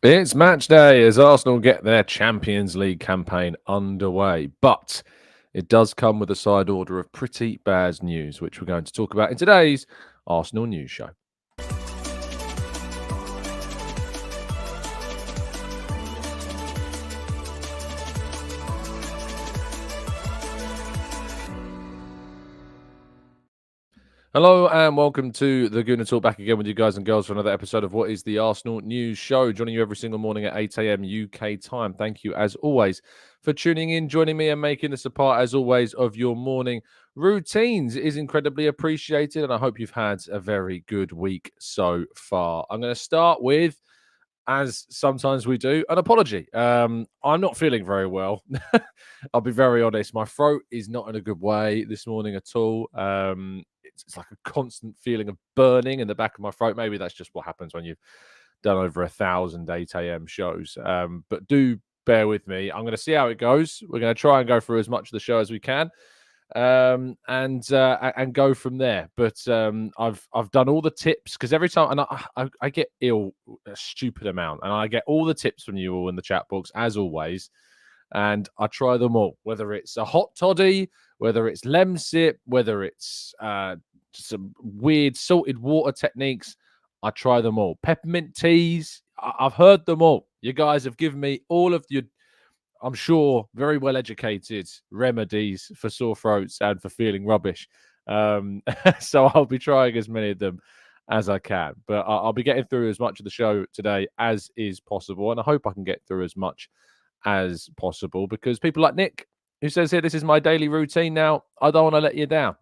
It's match day as Arsenal get their Champions League campaign underway, but it does come with a side order of pretty bad news, which we're going to talk about in today's Arsenal News Show. Hello and welcome to the Gooner Talk, back again with you guys and girls for another episode of what is the Arsenal News Show, joining you every single morning at 8 a.m. UK time. Thank you as always for tuning in, joining me and making this a part as always of your morning routines. It is incredibly appreciated and I hope you've had a very good week so far. I'm going to start with, as sometimes we do, an apology. I'm not feeling very well. I'll be very honest. My throat is not in a good way this morning at all. It's like a constant feeling of burning in the back of my throat. Maybe that's just what happens when you've done over 1,000 8 a.m. shows. But do bear with me. I'm going to see how it goes. We're going to try and go through as much of the show as we can. And go from there. But I've done all the tips because every time, and I get ill a stupid amount, and I get all the tips from you all in the chat box as always, and I try them all. Whether it's a hot toddy, whether it's Lemsip, whether it's some weird salted water techniques, I try them all. Peppermint teas, I've heard them all. You guys have given me all of your, I'm sure, very well educated remedies for sore throats and for feeling rubbish. So I'll be trying as many of them as I can. But I'll be getting through as much of the show today as is possible. And I hope I can get through as much as possible because people like Nick, who says here, this is my daily routine now, I don't want to let you down.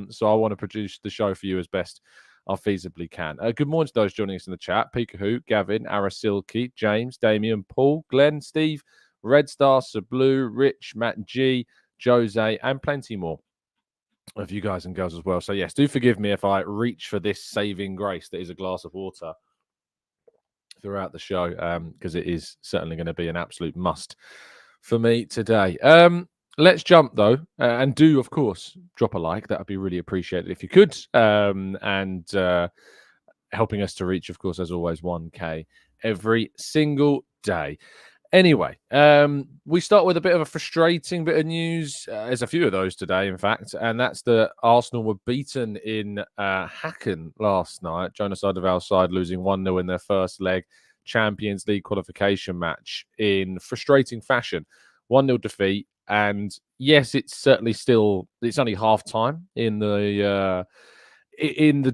So I want to produce the show for you as best I feasibly can. Good morning to those joining us in the chat. Peekahoo, Gavin, Arasilki, James, Damien, Paul, Glenn, Steve, Red Star, Blue, Rich, Matt G, Jose, and plenty more of you guys and girls as well. So yes, do forgive me if I reach for this saving grace that is a glass of water throughout the show, because it is certainly going to be an absolute must for me today. Let's jump though, and do of course drop a like. That would be really appreciated if you could, and helping us to reach, of course, as always, 1K every single day. Anyway, we start with a bit of a frustrating bit of news. There's a few of those today, in fact, and that's that Arsenal were beaten in Hacken last night. Jonas Odegaard's side losing 1-0 in their first leg Champions League qualification match in frustrating fashion. 1-0 defeat, and yes, it's certainly it's only half time in the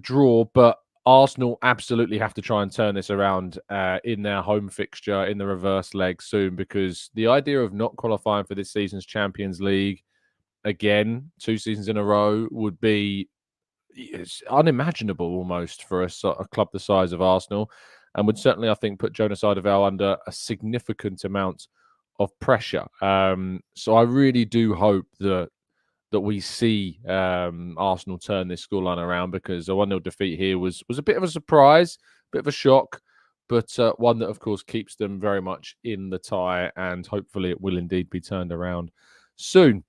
draw, but Arsenal absolutely have to try and turn this around in their home fixture in the reverse leg soon, because the idea of not qualifying for this season's Champions League again, 2 seasons in a row, would be unimaginable almost for a club the size of Arsenal, and would certainly, I think, put Jonas Odegaard under a significant amount of pressure. So I really do hope that we see Arsenal turn this scoreline around, because a 1-0 defeat here was a bit of a surprise, bit of a shock, but one that, of course, keeps them very much in the tie, and hopefully it will indeed be turned around soon.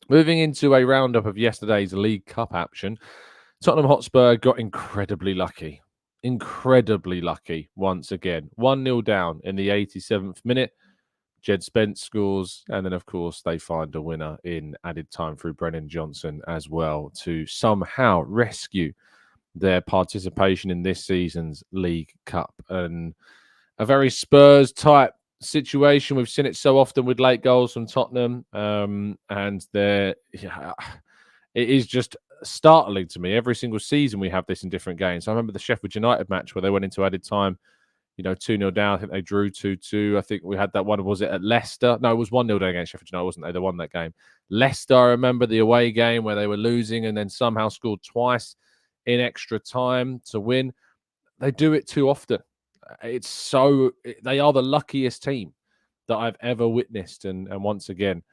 Moving into a roundup of yesterday's League Cup action, Tottenham Hotspur got incredibly lucky once again. 1-0 down in the 87th minute. Jed Spence scores, and then, of course, they find a winner in added time through Brennan Johnson as well to somehow rescue their participation in this season's League Cup. And a very Spurs-type situation. We've seen it so often with late goals from Tottenham, and it is just startling to me. Every single season we have this in different games. I remember the Sheffield United match where they went into added time, 2-0 down. I think they drew 2-2. I think we had that one. Was it at Leicester? No, it was 1-0 down against Sheffield United, wasn't they? They won that game. Leicester, I remember the away game where they were losing and then somehow scored twice in extra time to win. They do it too often. They are the luckiest team that I've ever witnessed. And once again,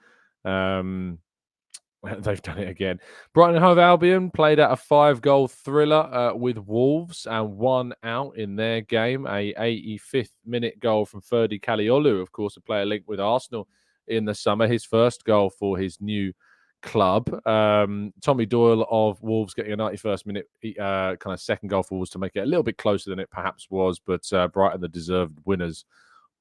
they've done it again. Brighton and Hove Albion played out a 5-goal thriller with Wolves and won out in their game. A 85th minute goal from Ferdi Caliolu, of course, a player linked with Arsenal in the summer. His first goal for his new club. Tommy Doyle of Wolves getting a 91st minute kind of second goal for Wolves to make it a little bit closer than it perhaps was, but Brighton the deserved winners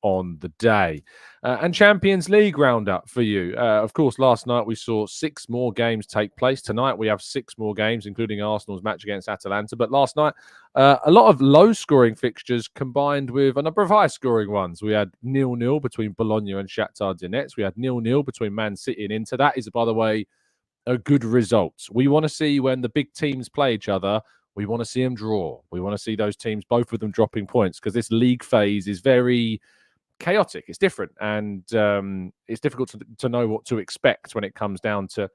on the day. And Champions League roundup for you. Of course, last night we saw 6 more games take place. Tonight we have 6 more games, including Arsenal's match against Atalanta. But last night, a lot of low-scoring fixtures combined with a number of high-scoring ones. We had 0-0 between Bologna and Shakhtar Donetsk. We had 0-0 between Man City and Inter. That is, by the way, a good result. We want to see when the big teams play each other, we want to see them draw. We want to see those teams, both of them dropping points, because this league phase is very chaotic. It's different, and it's difficult to know what to expect when it comes down to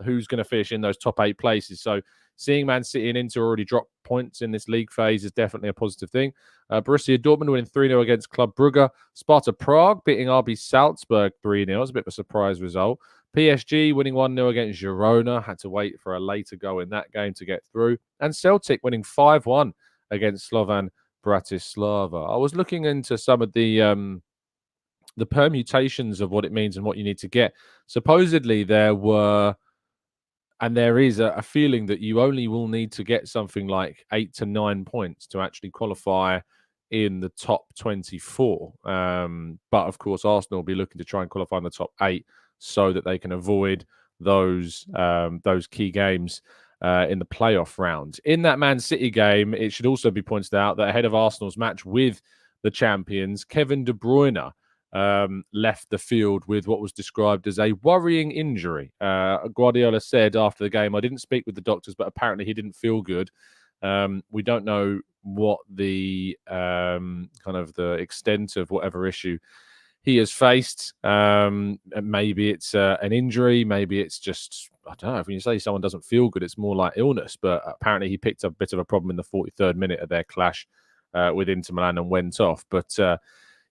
who's going to finish in those top 8 places. So seeing Man City and Inter already drop points in this league phase is definitely a positive thing. Borussia Dortmund winning 3-0 against Club Brugge. Sparta Prague beating RB Salzburg 3-0. It's a bit of a surprise result. PSG winning 1-0 against Girona. Had to wait for a later goal in that game to get through. And Celtic winning 5-1 against Slovan Bratislava. I was looking into some of the permutations of what it means and what you need to get. Supposedly there were, and there is a feeling that you only will need to get something like 8 to 9 points to actually qualify in the top 24. But of course, Arsenal will be looking to try and qualify in the top 8 so that they can avoid those key games in the playoff round. In that Man City game, it should also be pointed out that ahead of Arsenal's match with the champions, Kevin De Bruyne left the field with what was described as a worrying injury. Guardiola said after the game, I didn't speak with the doctors, but apparently he didn't feel good. We don't know what the kind of the extent of whatever issue he has faced. Maybe it's an injury. Maybe it's just, I don't know. When you say someone doesn't feel good, it's more like illness. But apparently he picked up a bit of a problem in the 43rd minute of their clash with Inter Milan and went off. But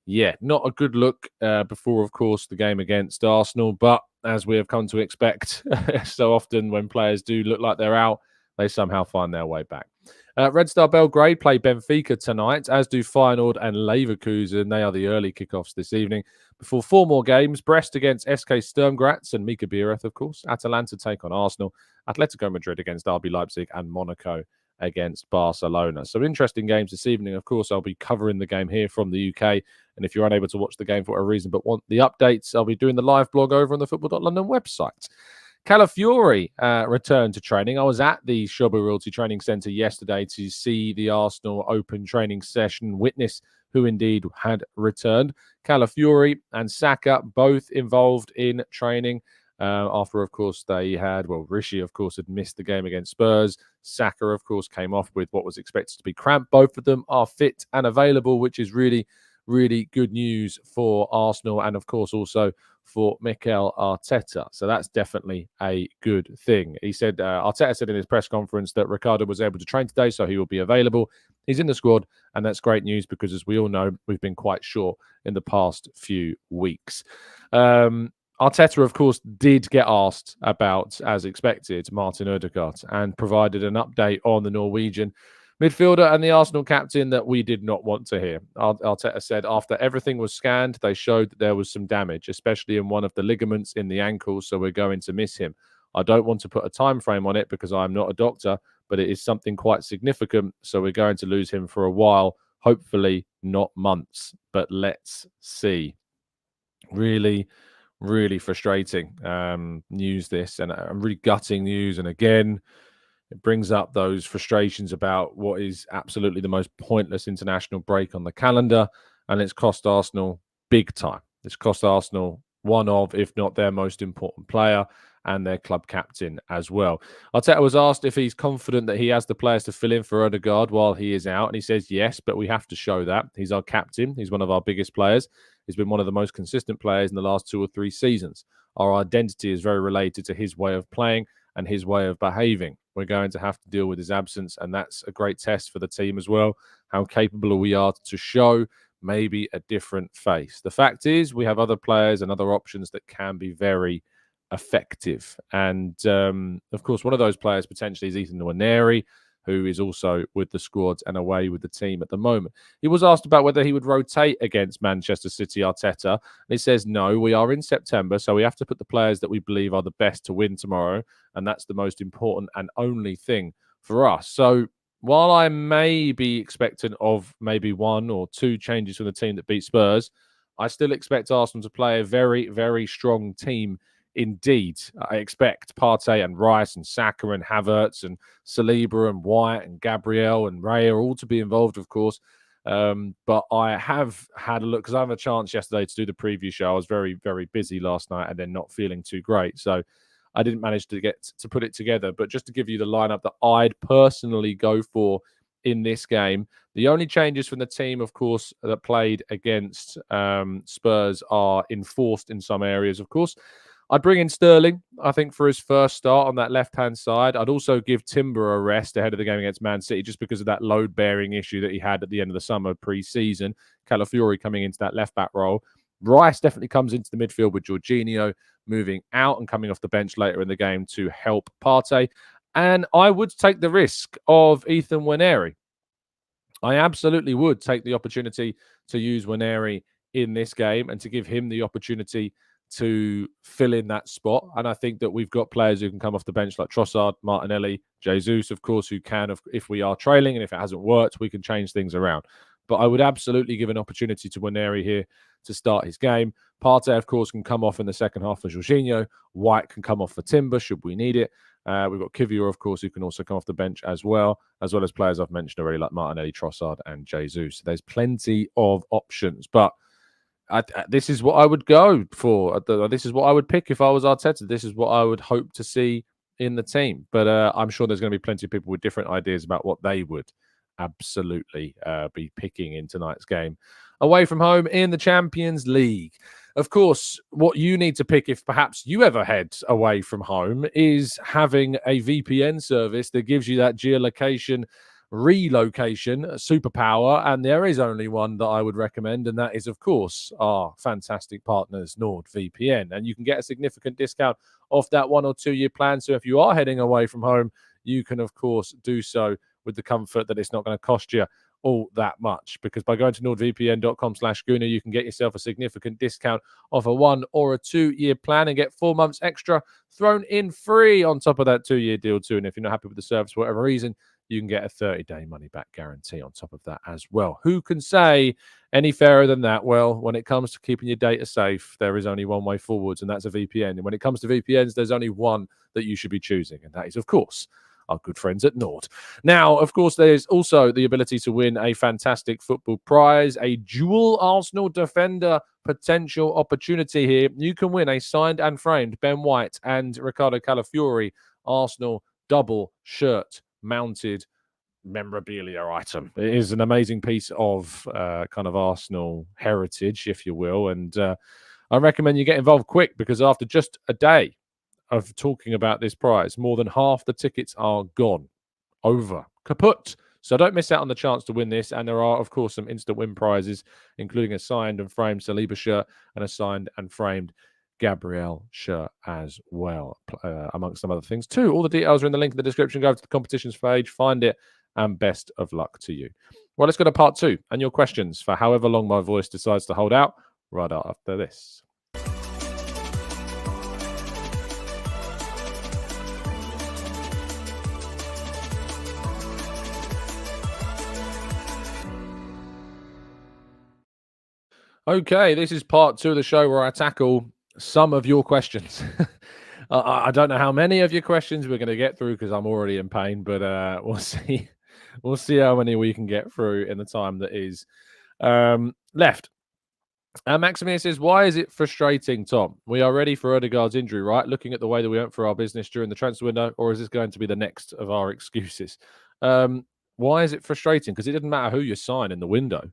yeah, not a good look before, of course, the game against Arsenal. But as we have come to expect so often when players do look like they're out, they somehow find their way back. Red Star Belgrade play Benfica tonight, as do Feyenoord and Leverkusen. They are the early kickoffs this evening. Before 4 more games, Brest against SK Sturm Graz and Mika Biereth, of course. Atalanta take on Arsenal. Atletico Madrid against RB Leipzig and Monaco against Barcelona. So interesting games this evening. Of course, I'll be covering the game here from the UK. And if you're unable to watch the game for a reason but want the updates, I'll be doing the live blog over on the Football.London website. Calafiori returned to training. I was at the Shobu Realty Training Centre yesterday to see the Arsenal Open training session, witness who indeed had returned. Calafiori and Saka both involved in training. After, of course, they had, Rishi, of course, had missed the game against Spurs. Saka, of course, came off with what was expected to be cramp. Both of them are fit and available, which is really, really good news for Arsenal and, of course, also for Mikel Arteta. So that's definitely a good thing. He said, Arteta said in his press conference that Ricardo was able to train today, so he will be available. He's in the squad, and that's great news because, as we all know, we've been quite short in the past few weeks. Arteta, of course, did get asked about, as expected, Martin Odegaard and provided an update on the Norwegian midfielder and the Arsenal captain that we did not want to hear. Arteta said after everything was scanned, they showed that there was some damage, especially in one of the ligaments in the ankle, so we're going to miss him. I don't want to put a time frame on it because I'm not a doctor, but it is something quite significant, so we're going to lose him for a while, hopefully not months, but let's see. Really, really frustrating news this, and really gutting news. And again, it brings up those frustrations about what is absolutely the most pointless international break on the calendar, and it's cost Arsenal big time. It's cost Arsenal one of, if not their most important player, and their club captain as well. Arteta was asked if he's confident that he has the players to fill in for Odegaard while he is out, and he says yes, but we have to show that. He's our captain. He's one of our biggest players. He's been one of the most consistent players in the last 2 or 3 seasons. Our identity is very related to his way of playing and his way of behaving. We're going to have to deal with his absence, and that's a great test for the team as well, how capable we are to show maybe a different face. The fact is, we have other players and other options that can be very effective. And, of course, one of those players potentially is Ethan Nwaneri, who is also with the squad and away with the team at the moment. He was asked about whether he would rotate against Manchester City Arteta, and he says, no, we are in September, so we have to put the players that we believe are the best to win tomorrow, and that's the most important and only thing for us. So while I may be expectant of maybe 1 or 2 changes from the team that beat Spurs, I still expect Arsenal to play a very, very strong team indeed. I expect Partey and Rice and Saka and Havertz and Saliba and White and Gabriel and Raya all to be involved, of course. But I have had a look because I have a chance yesterday to do the preview show. I was very, very busy last night and then not feeling too great. So I didn't manage to get to put it together. But just to give you the lineup that I'd personally go for in this game, the only changes from the team, of course, that played against Spurs are enforced in some areas, of course. I'd bring in Sterling, I think, for his first start on that left-hand side. I'd also give Timber a rest ahead of the game against Man City just because of that load-bearing issue that he had at the end of the summer pre-season. Calafiori coming into that left-back role. Rice definitely comes into the midfield with Jorginho moving out and coming off the bench later in the game to help Partey. And I would take the risk of Ethan Nwaneri. I absolutely would take the opportunity to use Nwaneri in this game and to give him the opportunity to fill in that spot. And I think that we've got players who can come off the bench like Trossard, Martinelli, Jesus, of course, who can, if we are trailing and if it hasn't worked, we can change things around. But I would absolutely give an opportunity to Nwaneri here to start his game. Partey, of course, can come off in the second half for Jorginho. White can come off for Timber, should we need it. We've got Kivior, of course, who can also come off the bench as well as players I've mentioned already like Martinelli, Trossard and Jesus. So there's plenty of options. But this is what I would go for. This is what I would pick if I was Arteta. This is what I would hope to see in the team. But I'm sure there's going to be plenty of people with different ideas about what they would absolutely be picking in tonight's game. Away from home in the Champions League. Of course, what you need to pick if perhaps you ever head away from home is having a VPN service that gives you that geolocation relocation superpower, and there is only one that I would recommend, and that is, of course, our fantastic partners NordVPN. And you can get a significant discount off that 1 or 2 year plan. So if you are heading away from home, you can, of course, do so with the comfort that it's not going to cost you all that much, because by going to nordvpn.com/Gooner, you can get yourself a significant discount off a 1 or a 2 year plan and get 4 months extra thrown in free on top of that 2 year deal too. And if you're not happy with the service for whatever reason, you can get a 30-day money-back guarantee on top of that as well. Who can say any fairer than that? Well, when it comes to keeping your data safe, there is only one way forwards, and that's a VPN. And when it comes to VPNs, there's only one that you should be choosing, and that is, of course, our good friends at Nord. Now, of course, there's also the ability to win a fantastic football prize, a dual Arsenal defender potential opportunity here. You can win a signed and framed Ben White and Ricardo Calafiori Arsenal double shirt mounted memorabilia item. It is an amazing piece of kind of Arsenal heritage, if you will. And I recommend you get involved quick, because after just a day of talking about this prize, more than half the tickets are gone, over, kaput. So don't miss out on the chance to win this. And there are, of course, some instant win prizes, including a signed and framed Saliba shirt and a signed and framed Gabriel shirt as well, amongst some other things too. All the details are in the link in the description. Go to the competitions page, find it, and best of luck to you. Well, let's go to part 2 and your questions for however long my voice decides to hold out right after this. Okay, this is part 2 of the show where I tackle some of your questions. I don't know how many of your questions we're going to get through because I'm already in pain, but we'll see. We'll see how many we can get through in the time that is left. Maximilian says, why is it frustrating, Tom? We are ready for Odegaard's injury, right? Looking at the way that we went through our business during the transfer window, or is this going to be the next of our excuses? Why is it frustrating? Because it doesn't matter who you sign in the window.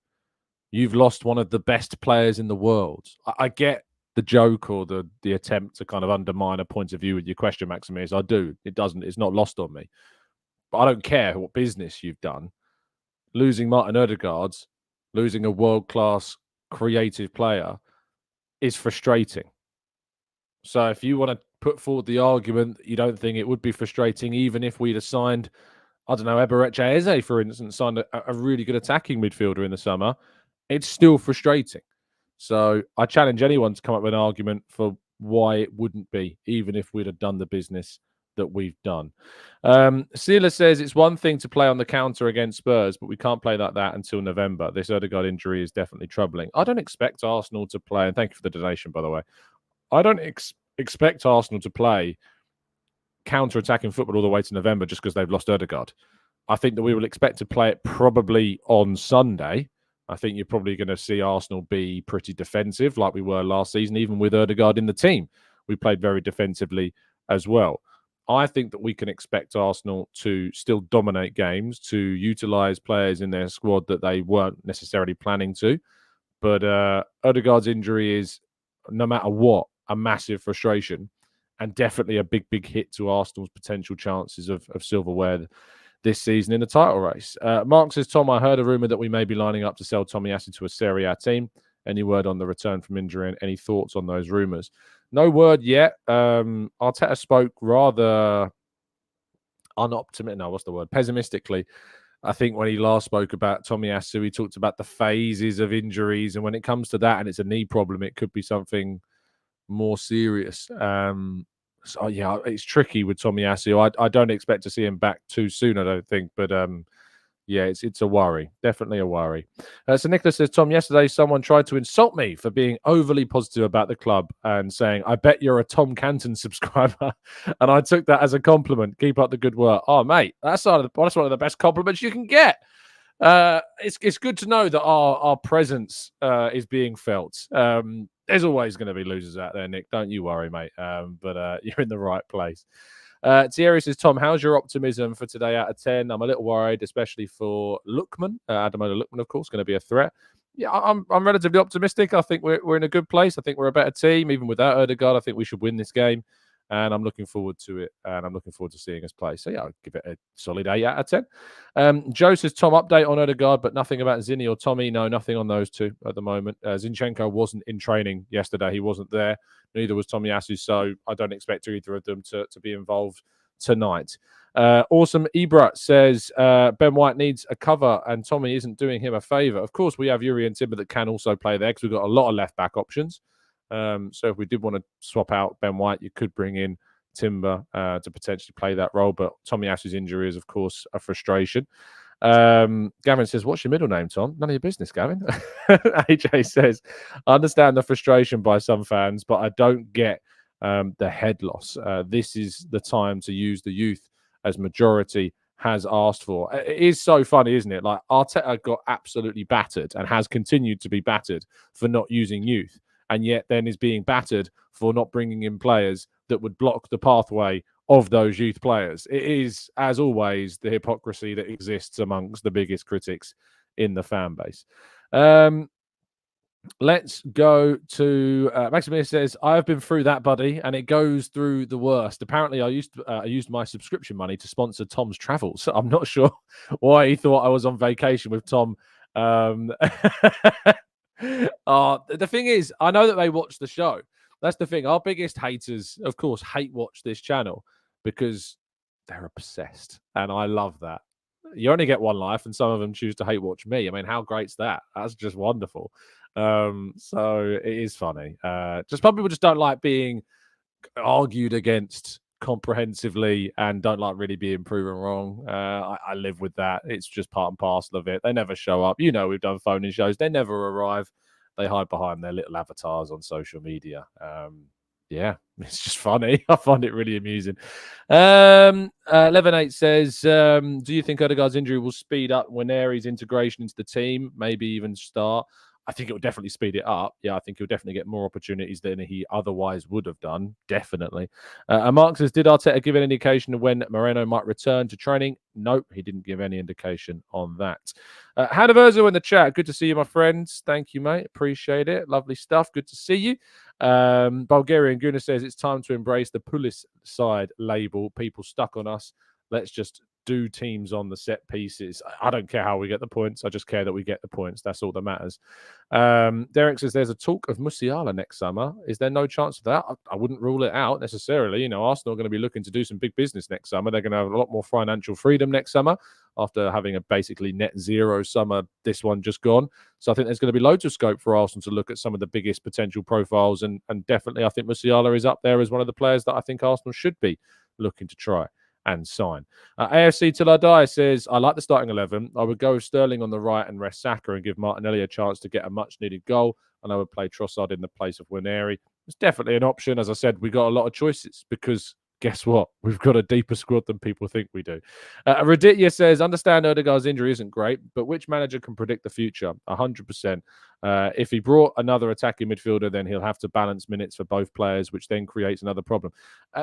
You've lost one of the best players in the world. I get the joke or the attempt to kind of undermine a point of view with your question, Maximius. I do. It's not lost on me. But I don't care what business you've done. Losing Martin Odegaard, losing a world-class creative player is frustrating. So if you want to put forward the argument that you don't think it would be frustrating even if we'd assigned I don't know, Eberechi Eze, for instance, signed a really good attacking midfielder in the summer. It's still frustrating. So I challenge anyone to come up with an argument for why it wouldn't be, even if we'd have done the business that we've done. Sila says it's one thing to play on the counter against Spurs, but we can't play like that until November. This Odegaard injury is definitely troubling. I don't expect Arsenal to play, and thank you for the donation, by the way. I don't expect Arsenal to play counter-attacking football all the way to November just because they've lost Odegaard. I think that we will expect to play it probably on Sunday. I think you're probably going to see Arsenal be pretty defensive like we were last season, even with Odegaard in the team. We played very defensively as well. I think that we can expect Arsenal to still dominate games, to utilise players in their squad that they weren't necessarily planning to. But Odegaard's injury is, no matter what, a massive frustration and definitely a big, big hit to Arsenal's potential chances of silverware this season in the title race. Mark says, Tom, I heard a rumour that we may be lining up to sell Tomiyasu to a Serie A team. Any word on the return from injury and any thoughts on those rumours? No word yet. Arteta spoke rather pessimistically. I think when he last spoke about Tomiyasu, he talked about the phases of injuries. And when it comes to that and it's a knee problem, it could be something more serious. So yeah, it's tricky with Tomiyasu. I don't expect to see him back too soon, I don't think. But yeah, it's a worry. Definitely a worry. So Nicholas says, Tom, yesterday someone tried to insult me for being overly positive about the club and saying, I bet you're a Tom Canton subscriber. And I took that as a compliment. Keep up the good work. Oh, mate, that's one of the best compliments you can get. It's good to know that our presence is being felt. There's always going to be losers out there, Nick. Don't you worry, mate. But you're in the right place. Thierry says, Tom, how's your optimism for today out of 10? I'm a little worried, especially for Lookman. Adamola Lookman, of course, going to be a threat. Yeah, I'm relatively optimistic. I think we're in a good place. I think we're a better team. Even without Odegaard, I think we should win this game. And I'm looking forward to it. And I'm looking forward to seeing us play. So, yeah, I'll give it a solid 8 out of 10. Joe says, Tom, update on Odegaard, but nothing about Zinni or Tommy. No, nothing on those two at the moment. Zinchenko wasn't in training yesterday. He wasn't there. Neither was Tomiyasu. So I don't expect either of them to be involved tonight. Awesome Ibra says, Ben White needs a cover and Tommy isn't doing him a favour. Of course, we have Yuri and Timber that can also play there because we've got a lot of left-back options. So if we did want to swap out Ben White, you could bring in Timber to potentially play that role. But Tomiyasu's injury is, of course, a frustration. Gavin says, what's your middle name, Tom? None of your business, Gavin. AJ says, I understand the frustration by some fans, but I don't get the head loss. This is the time to use the youth as majority has asked for. It is so funny, isn't it? Like Arteta got absolutely battered and has continued to be battered for not using youth, and yet then is being battered for not bringing in players that would block the pathway of those youth players. It is, as always, the hypocrisy that exists amongst the biggest critics in the fan base. Let's go to Maximilian says, I have been through that, buddy, and it goes through the worst. Apparently, I used my subscription money to sponsor Tom's travels. So I'm not sure why he thought I was on vacation with Tom. The thing is, I know that they watch the show. That's the thing. Our biggest haters, of course, hate watch this channel because they're obsessed. And I love that. You only get one life, and some of them choose to hate watch me. I mean, how great's that? That's just wonderful. So it is funny. Just some people just don't like being argued against comprehensively and don't like really being proven wrong. I live with that. It's just part and parcel of it. They never show up. You know, we've done phone-in shows. They never arrive. They hide behind their little avatars on social media. Yeah, it's just funny. I find it really amusing. 11-8 says, do you think Odegaard's injury will speed up Nwaneri's integration into the team, maybe even start? I think it will definitely speed it up. Yeah, I think he'll definitely get more opportunities than he otherwise would have done. Definitely. And Mark says, did Arteta give an indication of when Moreno might return to training? Nope, he didn't give any indication on that. Hanaverzo in the chat. Good to see you, my friends. Thank you, mate. Appreciate it. Lovely stuff. Good to see you. Bulgarian Gooner says, it's time to embrace the Pulis side label. People stuck on us. Let's just outdo teams on the set pieces. I don't care how we get the points. I just care that we get the points. That's all that matters. Derek says there's a talk of Musiala next summer. Is there no chance of that? I wouldn't rule it out necessarily. You know, Arsenal are going to be looking to do some big business next summer. They're going to have a lot more financial freedom next summer after having a basically net zero summer, this one just gone. So I think there's going to be loads of scope for Arsenal to look at some of the biggest potential profiles. And definitely I think Musiala is up there as one of the players that I think Arsenal should be looking to try and sign. AFC Till I Die says, I like the starting 11. I would go with Sterling on the right and rest Saka and give Martinelli a chance to get a much-needed goal. And I would play Trossard in the place of Winery. It's definitely an option. As I said, we got a lot of choices because guess what? We've got a deeper squad than people think we do. Raditya says, understand Odegaard's injury isn't great, but which manager can predict the future? 100%. If he brought another attacking midfielder, then he'll have to balance minutes for both players, which then creates another problem.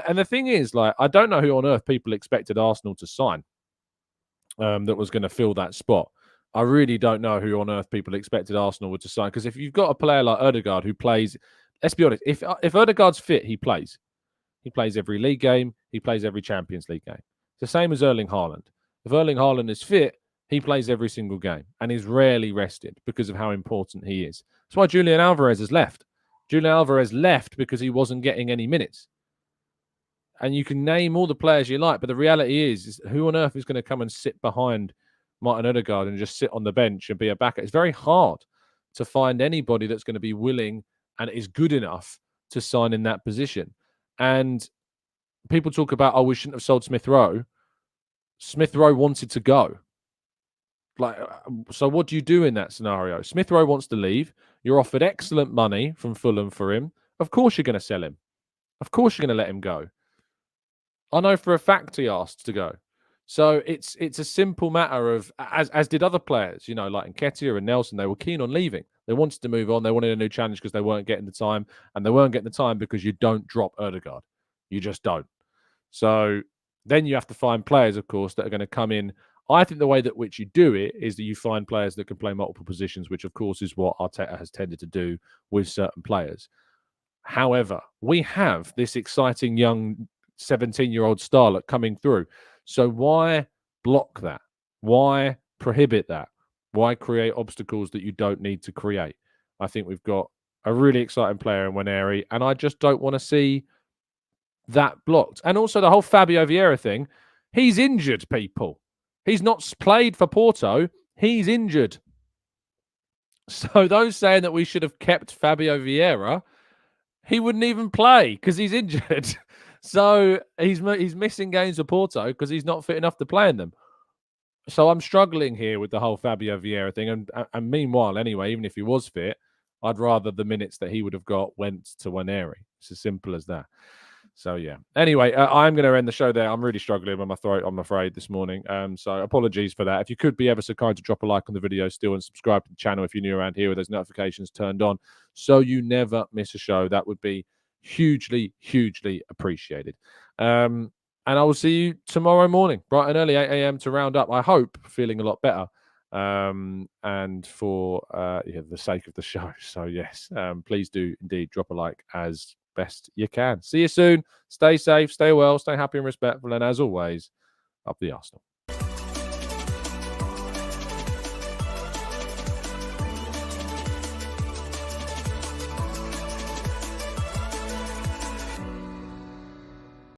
And the thing is, like, I don't know who on earth people expected Arsenal to sign that was going to fill that spot. I really don't know who on earth people expected Arsenal would to sign. Because if you've got a player like Odegaard who plays, let's be honest, if Odegaard's fit, he plays. He plays every league game. He plays every Champions League game. It's the same as Erling Haaland. If Erling Haaland is fit, he plays every single game and is rarely rested because of how important he is. That's why Julian Alvarez has left. Julian Alvarez left because he wasn't getting any minutes. And you can name all the players you like, but the reality is who on earth is going to come and sit behind Martin Odegaard and just sit on the bench and be a backer? It's very hard to find anybody that's going to be willing and is good enough to sign in that position. And people talk about, oh, we shouldn't have sold Smith Rowe. Smith Rowe wanted to go. Like, so what do you do in that scenario? Smith Rowe wants to leave. You're offered excellent money from Fulham for him. Of course you're going to sell him. Of course you're going to let him go. I know for a fact he asked to go. So it's a simple matter of, as did other players, you know, like Nketiah and Nelson, they were keen on leaving. They wanted to move on. They wanted a new challenge because they weren't getting the time. And they weren't getting the time because you don't drop Odegaard. You just don't. So then you have to find players, of course, that are going to come in. I think the way that which you do it is that you find players that can play multiple positions, which, of course, is what Arteta has tended to do with certain players. However, we have this exciting young 17-year-old starlet coming through. So why block that? Why prohibit that? Why create obstacles that you don't need to create? I think we've got a really exciting player in Winery, and I just don't want to see that blocked. And also the whole Fabio Vieira thing, he's injured, people. He's not played for Porto. He's injured. So those saying that we should have kept Fabio Vieira, he wouldn't even play because he's injured. So he's missing games for Porto because he's not fit enough to play in them. So I'm struggling here with the whole Fabio Vieira thing. And meanwhile, anyway, even if he was fit, I'd rather the minutes that he would have got went to Winery. It's as simple as that. So, yeah. Anyway, I'm going to end the show there. I'm really struggling with my throat, I'm afraid, this morning. So apologies for that. If you could be ever so kind to drop a like on the video still and subscribe to the channel if you're new around here with those notifications turned on so you never miss a show, that would be hugely, hugely appreciated. And I will see you tomorrow morning, bright and early, 8 a.m. to round up. I hope feeling a lot better. And for the sake of the show. So, yes, please do indeed drop a like as best you can. See you soon. Stay safe, stay well, stay happy and respectful. And as always, up the Arsenal.